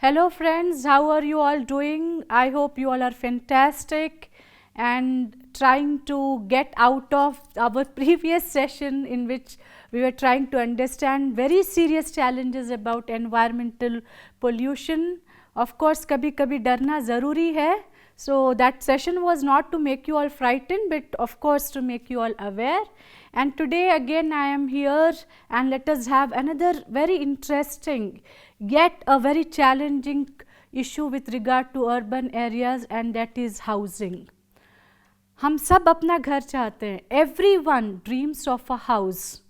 Hello friends, how are you all doing? I hope you all are fantastic and trying to get out of our previous session in which we were trying to understand very serious challenges about environmental pollution. Of course, kabhi kabhi darna zaruri hai. So that session was not to make you all frightened, but of course to make you all aware. And today again I am here, and let us have another very interesting yet a very challenging issue with regard to urban areas, and that is housing. हम सब अपना घर चाहते हैं. Everyone dreams of a house.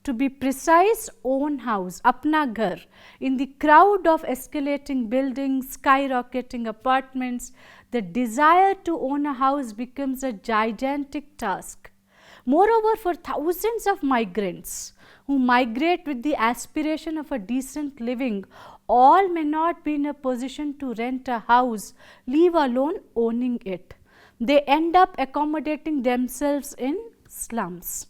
To be precise, own house, अपना घर. In the crowd of escalating buildings, skyrocketing apartments, the desire to own a house becomes a gigantic task. Moreover, for thousands of migrants who migrate with the aspiration of a decent living, all may not be in a position to rent a house, leave alone owning it. They end up accommodating themselves in slums.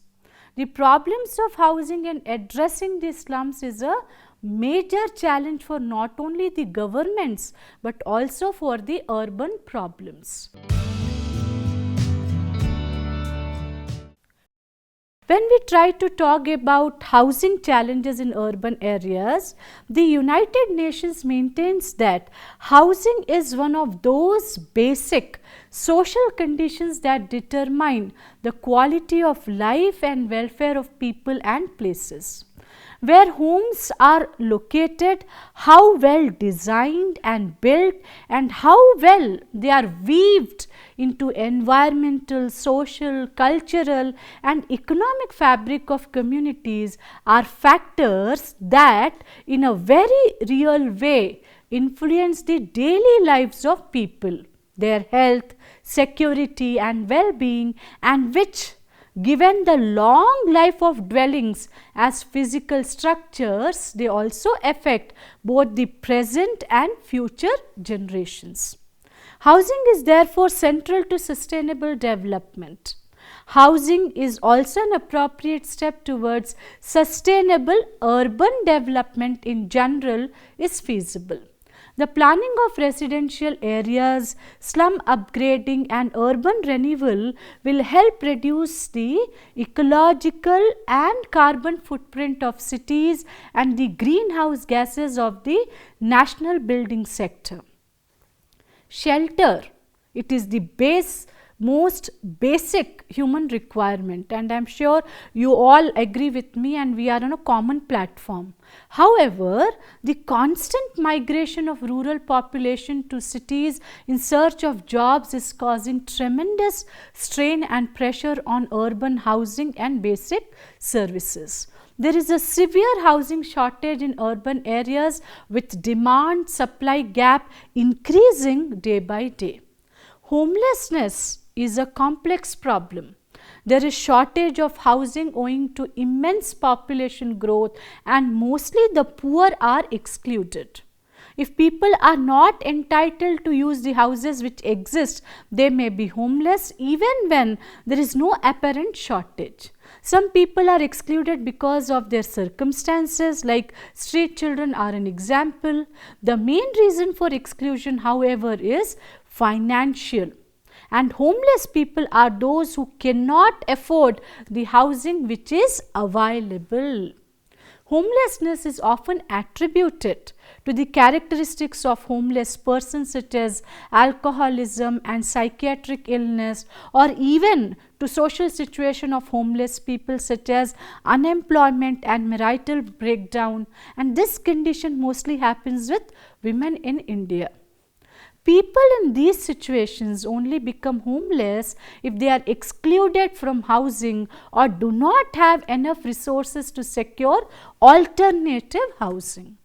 The problems of housing and addressing the slums is a major challenge for not only the governments but also for the urban problems. When we try to talk about housing challenges in urban areas, the United Nations maintains that housing is one of those basic social conditions that determine the quality of life and welfare of people and places. Where homes are located, how well designed and built, and how well they are weaved into environmental, social, cultural and economic fabric of communities are factors that in a very real way influence the daily lives of people, their health, security and well-being, and which, given the long life of dwellings as physical structures, they also affect both the present and future generations. Housing is therefore central to sustainable development. Housing is also an appropriate step towards sustainable urban development in general is feasible. The planning of residential areas, slum upgrading and urban renewal will help reduce the ecological and carbon footprint of cities and the greenhouse gases of the national building sector. Shelter, it is the most basic human requirement, and I am sure you all agree with me and we are on a common platform. However, the constant migration of rural population to cities in search of jobs is causing tremendous strain and pressure on urban housing and basic services. There is a severe housing shortage in urban areas with demand supply gap increasing day by day. Homelessness is a complex problem. There is shortage of housing owing to immense population growth, and mostly the poor are excluded. If people are not entitled to use the houses which exist, they may be homeless even when there is no apparent shortage. Some people are excluded because of their circumstances, like street children are an example. The main reason for exclusion, however, is financial. And homeless people are those who cannot afford the housing which is available. Homelessness is often attributed to the characteristics of homeless persons such as alcoholism and psychiatric illness, or even to social situation of homeless people such as unemployment and marital breakdown, and this condition mostly happens with women in India. People in these situations only become homeless if they are excluded from housing or do not have enough resources to secure alternative housing.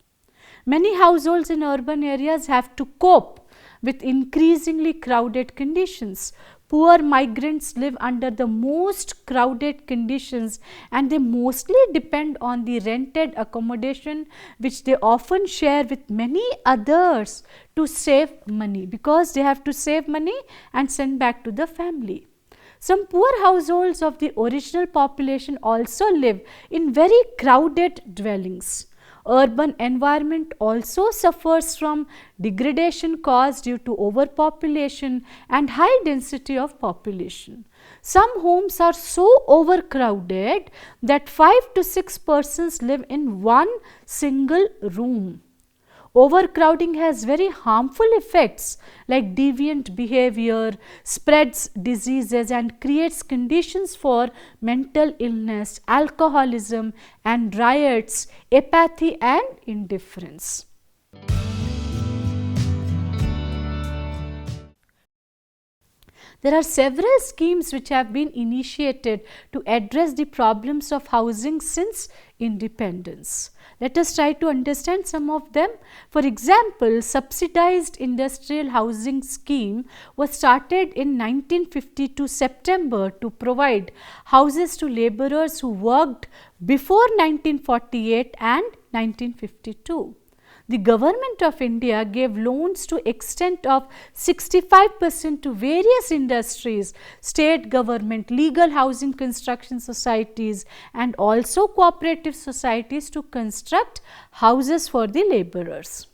Many households in urban areas have to cope with increasingly crowded conditions. Poor migrants live under the most crowded conditions, and they mostly depend on the rented accommodation which they often share with many others to save money, because they have to save money and send back to the family. Some poor households of the original population also live in very crowded dwellings. urban environment also suffers from degradation caused due to overpopulation and high density of population. Some homes are so overcrowded that 5 to 6 persons live in one single room. Overcrowding has very harmful effects like deviant behavior, spreads diseases and creates conditions for mental illness, alcoholism and riots, apathy and indifference. There are several schemes which have been initiated to address the problems of housing since independence. Let us try to understand some of them. For example, subsidized industrial housing scheme was started in 1952 September to provide houses to laborers who worked before 1948 and 1952. The government of India gave loans to extent of 65% to various industries, state government, legal housing construction societies and also cooperative societies to construct houses for the laborers.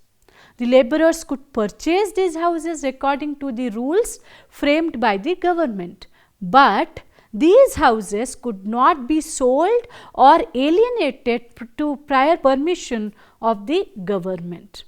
The laborers could purchase these houses according to the rules framed by the government, but these houses could not be sold or alienated to prior permission of the government.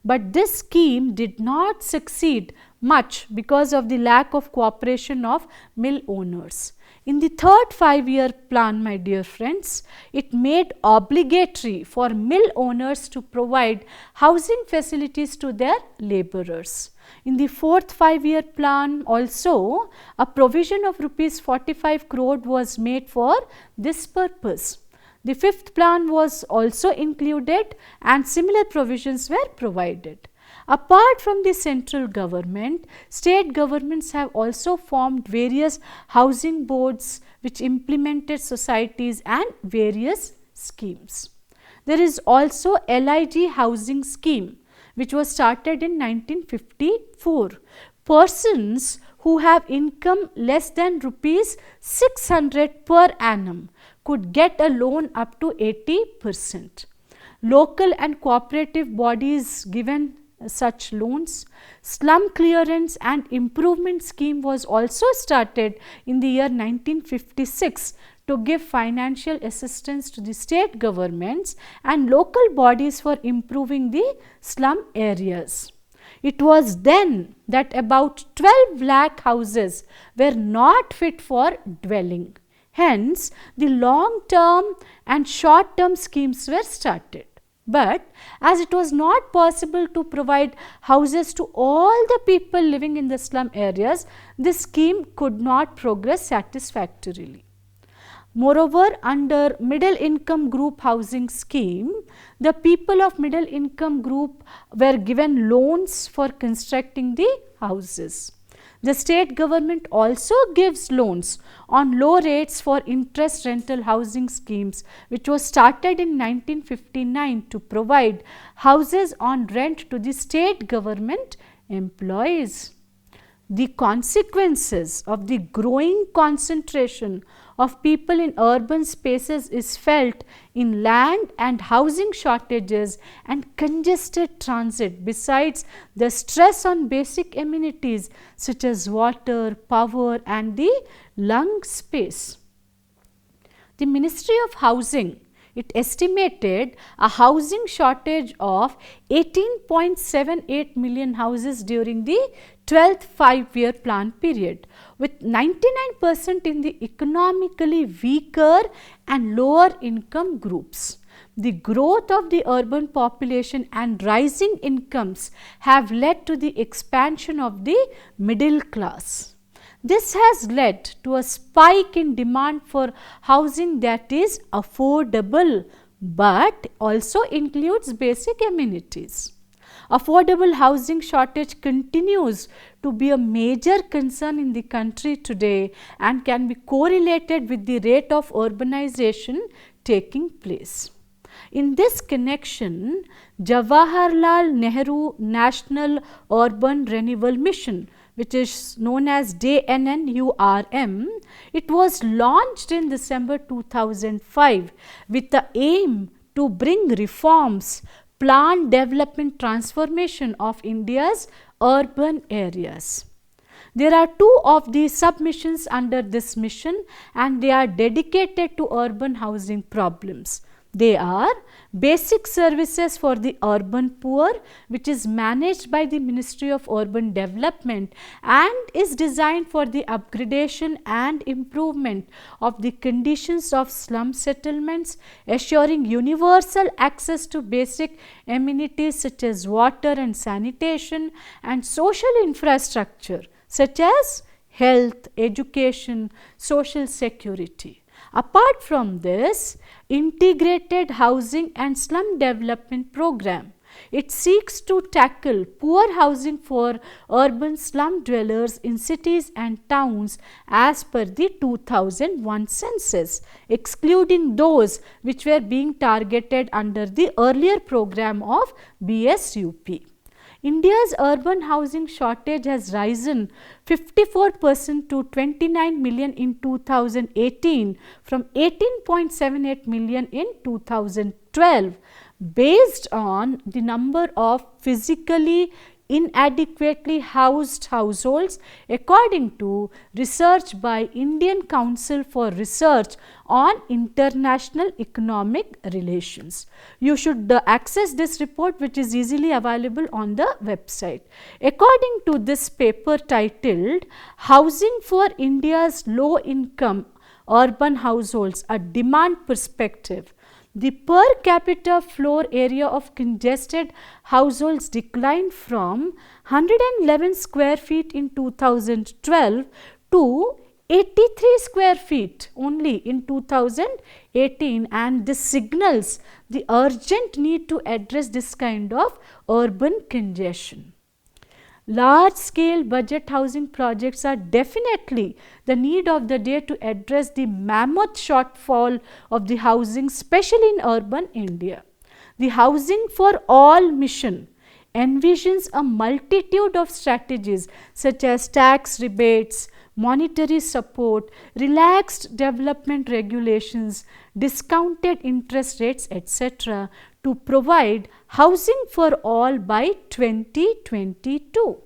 But this scheme did not succeed much because of the lack of cooperation of mill owners. In the third 5-year plan, my dear friends, it made obligatory for mill owners to provide housing facilities to their laborers. In the fourth 5-year plan also, a provision of rupees 45 crore was made for this purpose. The fifth plan was also included and similar provisions were provided. Apart from the central government, state governments have also formed various housing boards which implemented societies and various schemes. There is also LIG housing scheme which was started in 1954. Persons who have income less than rupees 600 per annum could get a loan up to 80%. Local and cooperative bodies given such loans. Slum clearance and improvement scheme was also started in the year 1956 to give financial assistance to the state governments and local bodies for improving the slum areas. It was then that about 12 lakh houses were not fit for dwelling. Hence, the long term and short term schemes were started. But as it was not possible to provide houses to all the people living in the slum areas, this scheme could not progress satisfactorily. Moreover, under middle income group housing scheme, the people of middle income group were given loans for constructing the houses. The state government also gives loans on low rates for interest rental housing schemes, which was started in 1959 to provide houses on rent to the state government employees. The consequences of the growing concentration of people in urban spaces is felt in land and housing shortages and congested transit, besides the stress on basic amenities such as water, power and the lung space. The Ministry of Housing, it estimated a housing shortage of 18.78 million houses during the 12th 5-year plan period, with 99% in the economically weaker and lower income groups. The growth of the urban population and rising incomes have led to the expansion of the middle class. This has led to a spike in demand for housing that is affordable but also includes basic amenities. Affordable housing shortage continues to be a major concern in the country today and can be correlated with the rate of urbanization taking place. In this connection, Jawaharlal Nehru National Urban Renewal Mission, which is known as JNNURM, it was launched in December 2005 with the aim to bring reforms, plan development transformation of India's urban areas. There are two of the submissions under this mission, and they are dedicated to urban housing problems. They are basic services for the urban poor, which is managed by the Ministry of Urban Development and is designed for the upgradation and improvement of the conditions of slum settlements, assuring universal access to basic amenities such as water and sanitation and social infrastructure such as health, education, social security. Apart from this, integrated housing and slum development program, it seeks to tackle poor housing for urban slum dwellers in cities and towns as per the 2001 census, excluding those which were being targeted under the earlier program of BSUP. India's urban housing shortage has risen 54% to 29 million in 2018 from 18.78 million in 2012, based on the number of physically inadequately housed households, according to research by Indian Council for Research on International Economic Relations. You should access this report, which is easily available on the website. According to this paper titled Housing for India's Low Income Urban Households, a Demand Perspective, the per capita floor area of congested households declined from 111 square feet in 2012 to 83 square feet only in 2018, and this signals the urgent need to address this kind of urban congestion. Large scale budget housing projects are definitely the need of the day to address the mammoth shortfall of the housing, especially in urban India. The Housing for All mission envisions a multitude of strategies such as tax rebates, monetary support, relaxed development regulations, discounted interest rates, etc., to provide housing for all by 2022.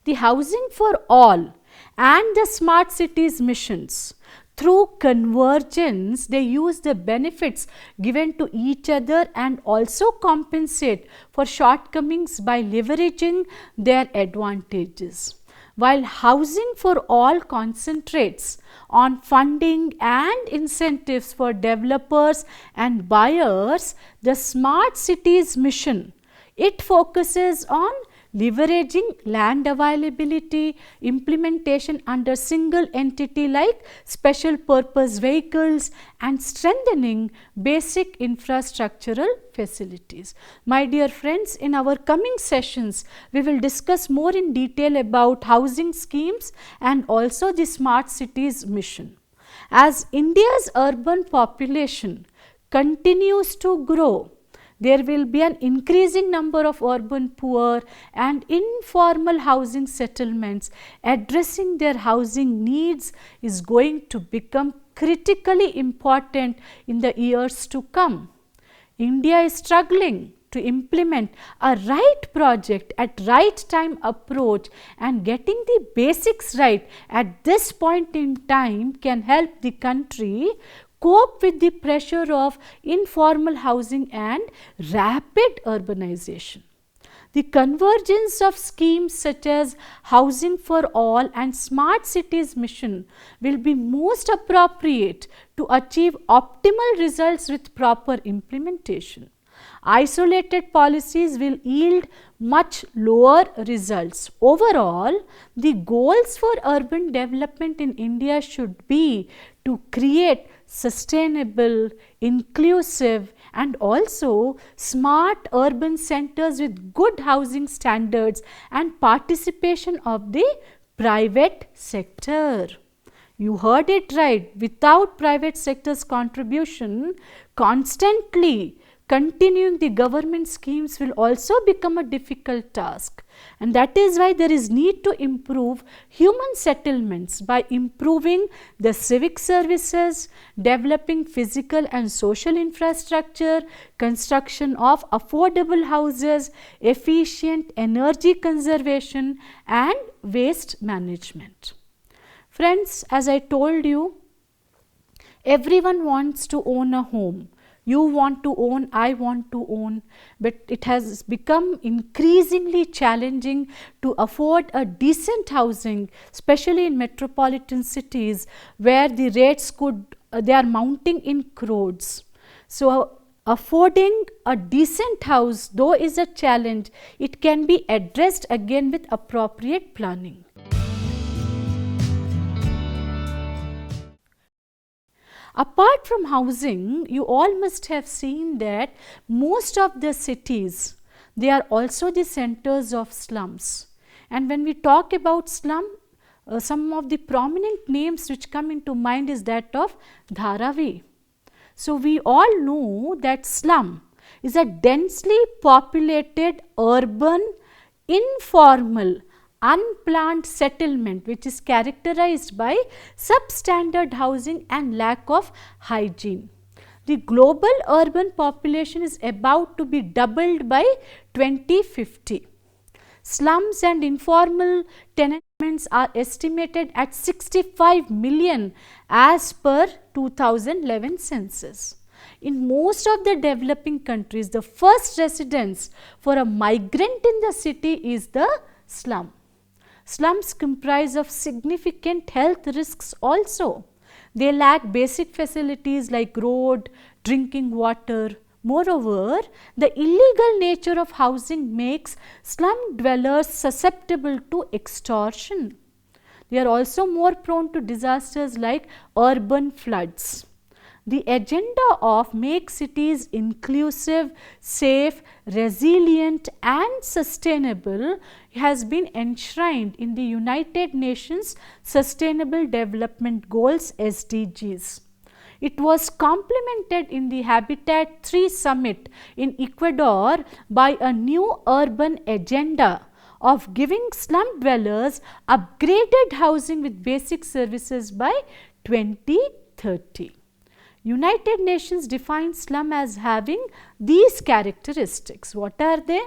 The Housing for All and the Smart Cities missions, through convergence, they use the benefits given to each other and also compensate for shortcomings by leveraging their advantages. While Housing for All concentrates on funding and incentives for developers and buyers, the Smart Cities mission, it focuses on leveraging land availability, implementation under single entity like special purpose vehicles, and strengthening basic infrastructural facilities. My dear friends, in our coming sessions, we will discuss more in detail about housing schemes and also the Smart Cities mission. As India's urban population continues to grow, there will be an increasing number of urban poor and informal housing settlements. Addressing their housing needs is going to become critically important in the years to come. India is struggling to implement a right project at right time approach, and getting the basics right at this point in time can help the country cope with the pressure of informal housing and rapid urbanization. The convergence of schemes such as Housing for All and Smart Cities mission will be most appropriate to achieve optimal results with proper implementation. Isolated policies will yield much lower results. Overall, the goals for urban development in India should be to create sustainable, inclusive, and also smart urban centers with good housing standards and participation of the private sector. You heard it right. Without private sector's contribution, constantly continuing the government schemes will also become a difficult task. And that is why there is need to improve human settlements by improving the civic services, developing physical and social infrastructure, construction of affordable houses, efficient energy conservation and waste management. Friends, as I told you, everyone wants to own a home. You want to own, I want to own, but it has become increasingly challenging to afford a decent housing, especially in metropolitan cities where the rates they are mounting in crores. So affording a decent house, though is a challenge, it can be addressed again with appropriate planning. Apart from housing, you all must have seen that most of the cities, they are also the centers of slums. And when we talk about slum, some of the prominent names which come into mind is that of Dharavi. So we all know that slum is a densely populated, urban, informal, unplanned settlement which is characterized by substandard housing and lack of hygiene. The global urban population is about to be doubled by 2050. Slums and informal tenements are estimated at 65 million as per 2011 census. In most of the developing countries, the first residence for a migrant in the city is the slum. Slums comprise of significant health risks also. They lack basic facilities like road, drinking water. Moreover, the illegal nature of housing makes slum dwellers susceptible to extortion. They are also more prone to disasters like urban floods. The agenda of make cities inclusive, safe, resilient and sustainable has been enshrined in the United Nations Sustainable Development Goals (SDGs). It was complemented in the Habitat 3 Summit in Ecuador by a new urban agenda of giving slum dwellers upgraded housing with basic services by 2030. United Nations defines slum as having these characteristics. What are they?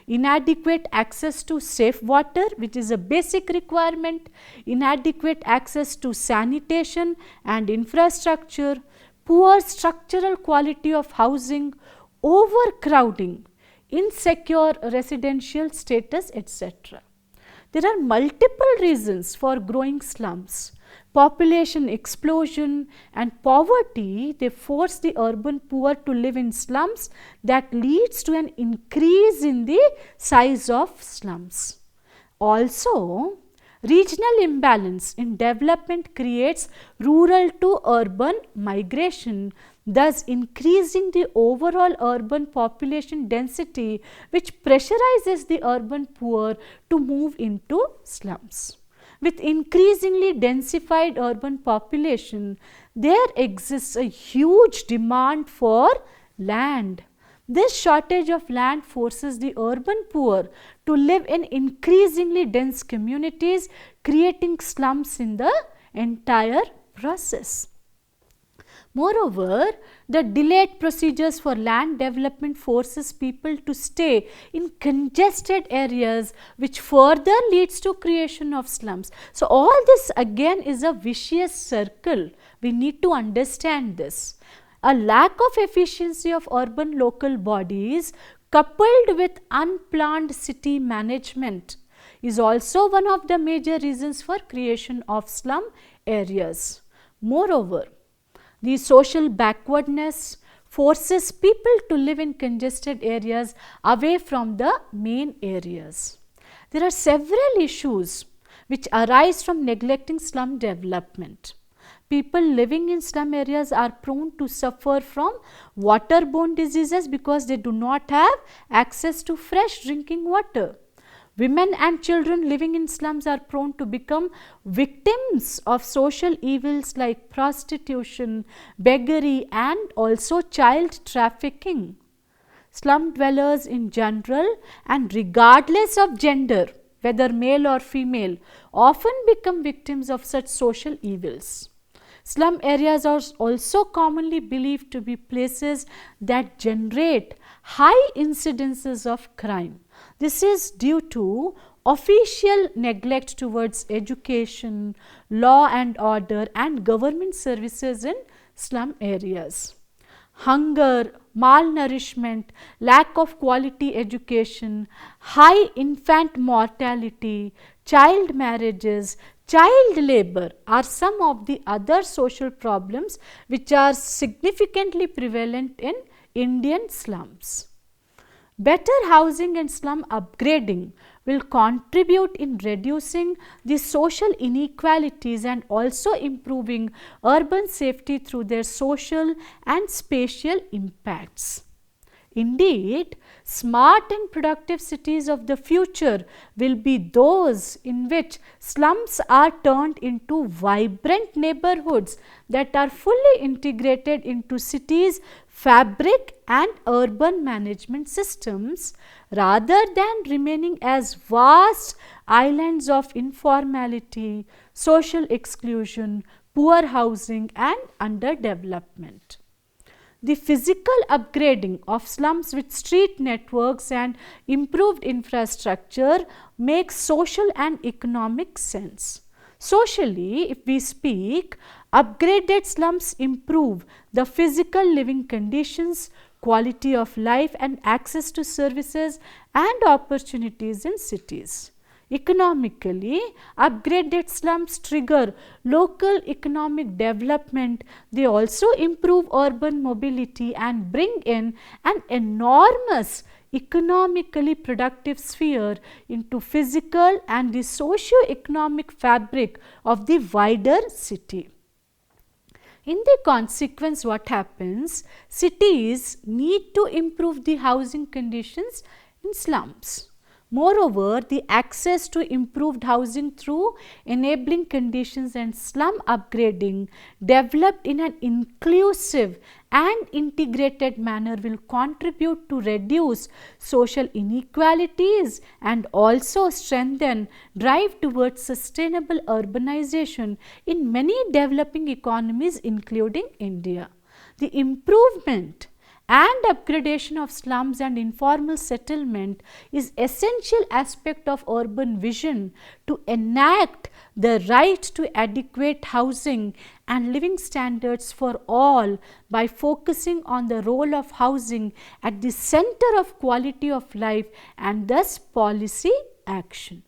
Inadequate access to safe water, which is a basic requirement, inadequate access to sanitation and infrastructure, poor structural quality of housing, overcrowding, insecure residential status, etc. There are multiple reasons for growing slums. Population explosion and poverty, they force the urban poor to live in slums that leads to an increase in the size of slums. Also, regional imbalance in development creates rural to urban migration, thus increasing the overall urban population density, which pressurizes the urban poor to move into slums. With increasingly densified urban population, there exists a huge demand for land. This shortage of land forces the urban poor to live in increasingly dense communities, creating slums in the entire process. Moreover, the delayed procedures for land development forces people to stay in congested areas, which further leads to creation of slums. So, all this again is a vicious circle. We need to understand this. A lack of efficiency of urban local bodies coupled with unplanned city management is also one of the major reasons for creation of slum areas. Moreover, the social backwardness forces people to live in congested areas away from the main areas. There are several issues which arise from neglecting slum development. People living in slum areas are prone to suffer from waterborne diseases because they do not have access to fresh drinking water. Women and children living in slums are prone to become victims of social evils like prostitution, beggary and also child trafficking. slum dwellers in general and regardless of gender, whether male or female, often become victims of such social evils. Slum areas are also commonly believed to be places that generate high incidences of crime. This is due to official neglect towards education, law and order, and government services in slum areas. Hunger, malnourishment, lack of quality education, high infant mortality, child marriages, child labor are some of the other social problems which are significantly prevalent in Indian slums. Better housing and slum upgrading will contribute in reducing the social inequalities and also improving urban safety through their social and spatial impacts. Indeed, smart and productive cities of the future will be those in which slums are turned into vibrant neighborhoods that are fully integrated into cities' fabric and urban management systems, rather than remaining as vast islands of informality, social exclusion, poor housing and underdevelopment. The physical upgrading of slums with street networks and improved infrastructure makes social and economic sense. Socially, if we speak, upgraded slums improve the physical living conditions, quality of life and access to services and opportunities in cities. Economically, upgraded slums trigger local economic development. They also improve urban mobility and bring in an enormous economically productive sphere into physical and the socio-economic fabric of the wider city. In the consequence, what happens? Cities need to improve the housing conditions in slums. Moreover, the access to improved housing through enabling conditions and slum upgrading developed in an inclusive and integrated manner will contribute to reduce social inequalities and also strengthen drive towards sustainable urbanization in many developing economies including India. The improvement and upgradation of slums and informal settlement is essential aspect of urban vision to enact the right to adequate housing and living standards for all by focusing on the role of housing at the center of quality of life and thus policy action.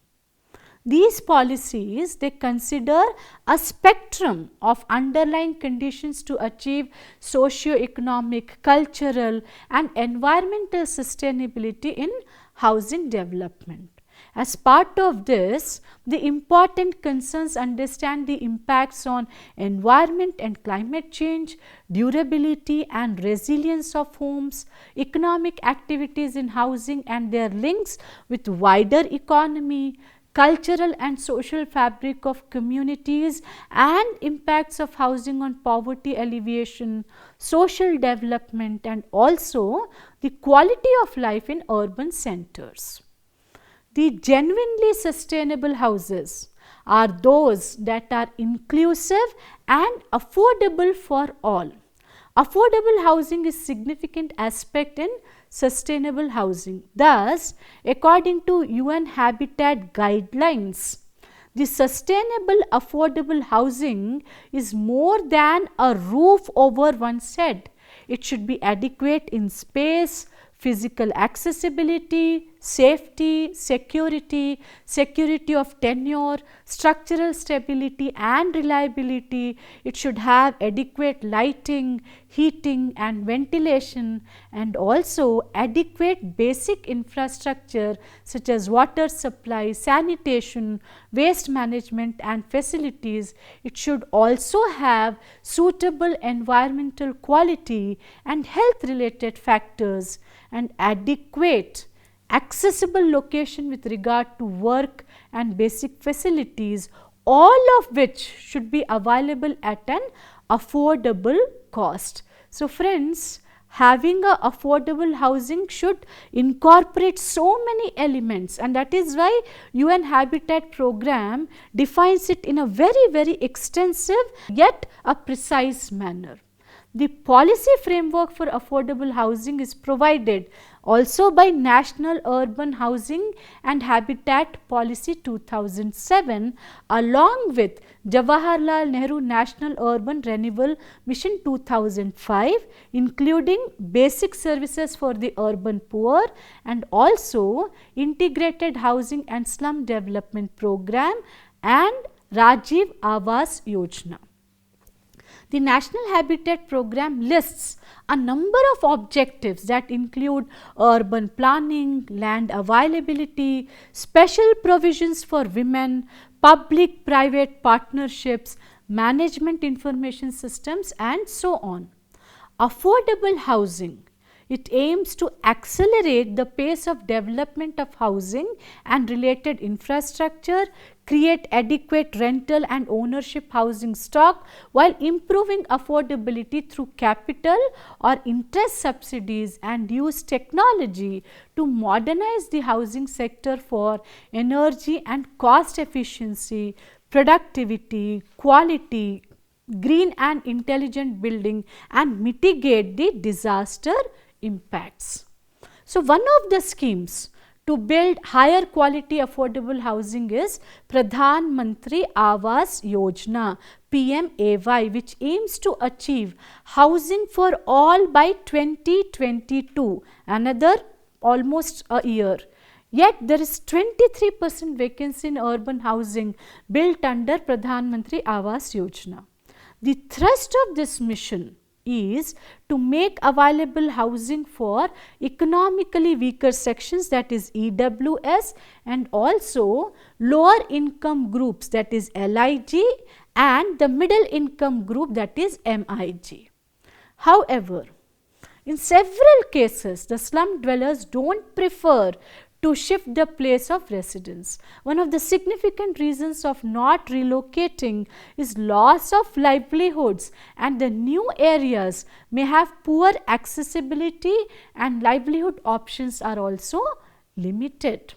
These policies, they consider a spectrum of underlying conditions to achieve socio-economic, cultural and environmental sustainability in housing development. As part of this, the important concerns understand the impacts on environment and climate change, durability and resilience of homes, economic activities in housing and their links with wider economy, cultural and social fabric of communities and impacts of housing on poverty alleviation, social development and also the quality of life in urban centers. The genuinely sustainable houses are those that are inclusive and affordable for all. Affordable housing is a significant aspect in sustainable housing. Thus, according to UN Habitat guidelines, the sustainable affordable housing is more than a roof over one's head. It should be adequate in space, physical accessibility, safety, security, security of tenure, structural stability and reliability. It should have adequate lighting, heating and ventilation and also adequate basic infrastructure such as water supply, sanitation, waste management and facilities. It should also have suitable environmental quality and health related factors and adequate accessible location with regard to work and basic facilities, all of which should be available at an affordable cost. So friends, having a affordable housing should incorporate so many elements, and that is why UN Habitat program defines it in a very extensive yet a precise manner. The policy framework for affordable housing is provided also by National Urban Housing and Habitat Policy 2007 along with Jawaharlal Nehru National Urban Renewal Mission 2005, including basic services for the urban poor and also Integrated Housing and Slum Development Program and Rajiv Awas Yojana. The National Habitat Program lists a number of objectives that include urban planning, land availability, special provisions for women, public-private partnerships, management information systems and so on. Affordable housing. It aims to accelerate the pace of development of housing and related infrastructure, create adequate rental and ownership housing stock while improving affordability through capital or interest subsidies, and use technology to modernize the housing sector for energy and cost efficiency, productivity, quality, green and intelligent building, and mitigate the disaster impacts. So, one of the schemes to build higher quality affordable housing is Pradhan Mantri Awas Yojana PMAY, which aims to achieve housing for all by 2022, another almost a year. Yet there is 23% vacancy in urban housing built under Pradhan Mantri Awas Yojana. The thrust of this mission is to make available housing for economically weaker sections, that is EWS, and also lower income groups, that is LIG, and the middle income group, that is MIG. However, in several cases the slum dwellers do not prefer to shift the place of residence. One of the significant reasons of not relocating is loss of livelihoods, and the new areas may have poor accessibility and livelihood options are also limited.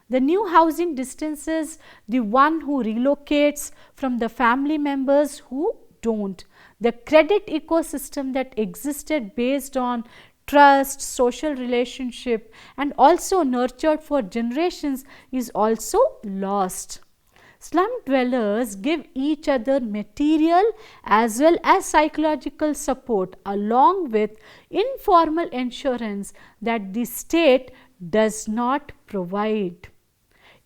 The new housing distances the one who relocates from the family members who do not. The credit ecosystem that existed based on trust, social relationship, and also nurtured for generations is also lost. Slum dwellers give each other material as well as psychological support along with informal insurance that the state does not provide.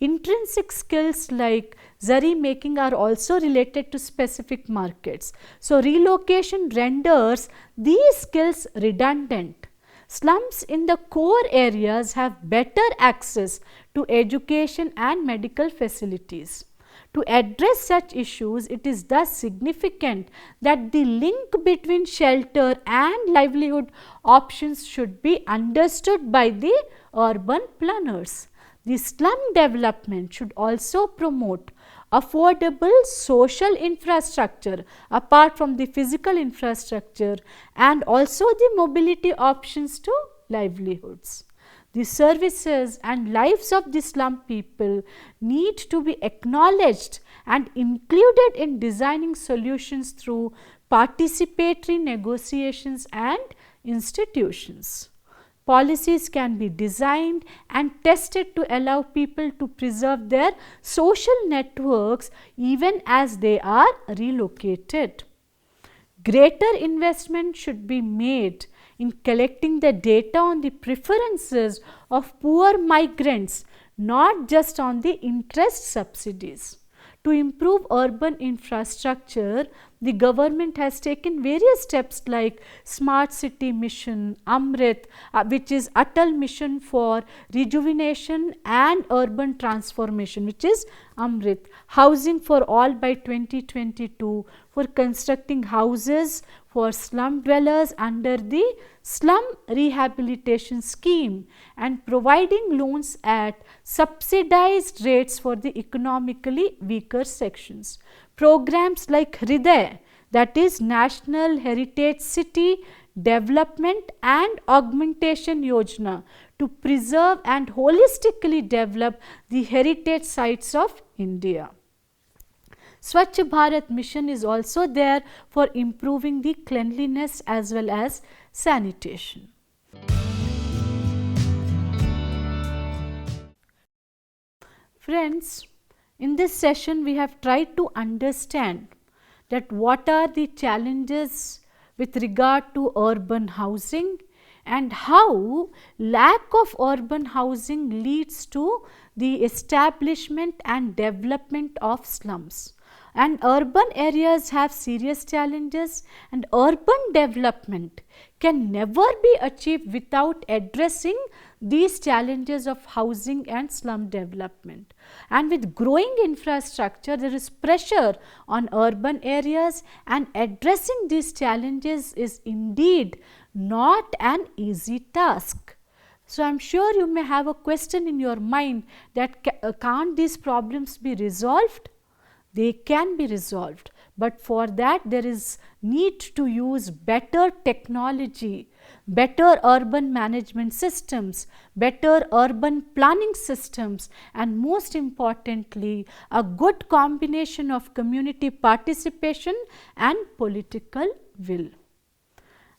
Intrinsic skills like zari making are also related to specific markets. So, relocation renders these skills redundant. Slums in the core areas have better access to education and medical facilities. To address such issues, it is thus significant that the link between shelter and livelihood options should be understood by the urban planners. The slum development should also promote affordable social infrastructure apart from the physical infrastructure and also the mobility options to livelihoods. The services and lives of the slum people need to be acknowledged and included in designing solutions through participatory negotiations and institutions. Policies can be designed and tested to allow people to preserve their social networks even as they are relocated. Greater investment should be made in collecting the data on the preferences of poor migrants, not just on the interest subsidies. To improve urban infrastructure, the government has taken various steps like Smart City Mission, Amrit, which is Atal Mission for Rejuvenation and Urban Transformation, which is Amrit, Housing for All by 2022 for constructing houses for slum dwellers under the Slum Rehabilitation Scheme and providing loans at subsidized rates for the economically weaker sections. Programs like Hriday, that is National Heritage City Development and Augmentation Yojana to preserve and holistically develop the heritage sites of India. Swachh Bharat mission is also there for improving the cleanliness as well as sanitation. Friends, in this session we have tried to understand that what are the challenges with regard to urban housing and how lack of urban housing leads to the establishment and development of slums. And urban areas have serious challenges, and urban development can never be achieved without addressing these challenges of housing and slum development. And with growing infrastructure, there is pressure on urban areas, and addressing these challenges is indeed not an easy task. So, I am sure you may have a question in your mind that can't these problems be resolved? They can be resolved, but for that there is need to use better technology, better urban management systems, better urban planning systems, and most importantly a good combination of community participation and political will.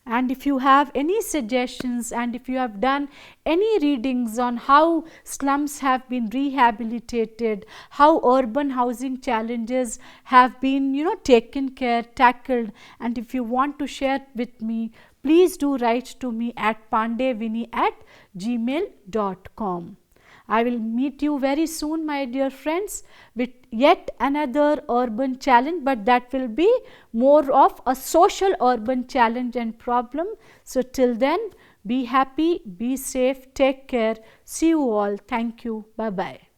And if you have any suggestions and if you have done any readings on how slums have been rehabilitated, how urban housing challenges have been taken care, tackled, and if you want to share with me, please do write to me at pandevini@gmail.com. I will meet you very soon, my dear friends, with yet another urban challenge, but that will be more of a social urban challenge and problem. So, till then, be happy, be safe, take care, see you all, thank you, bye-bye.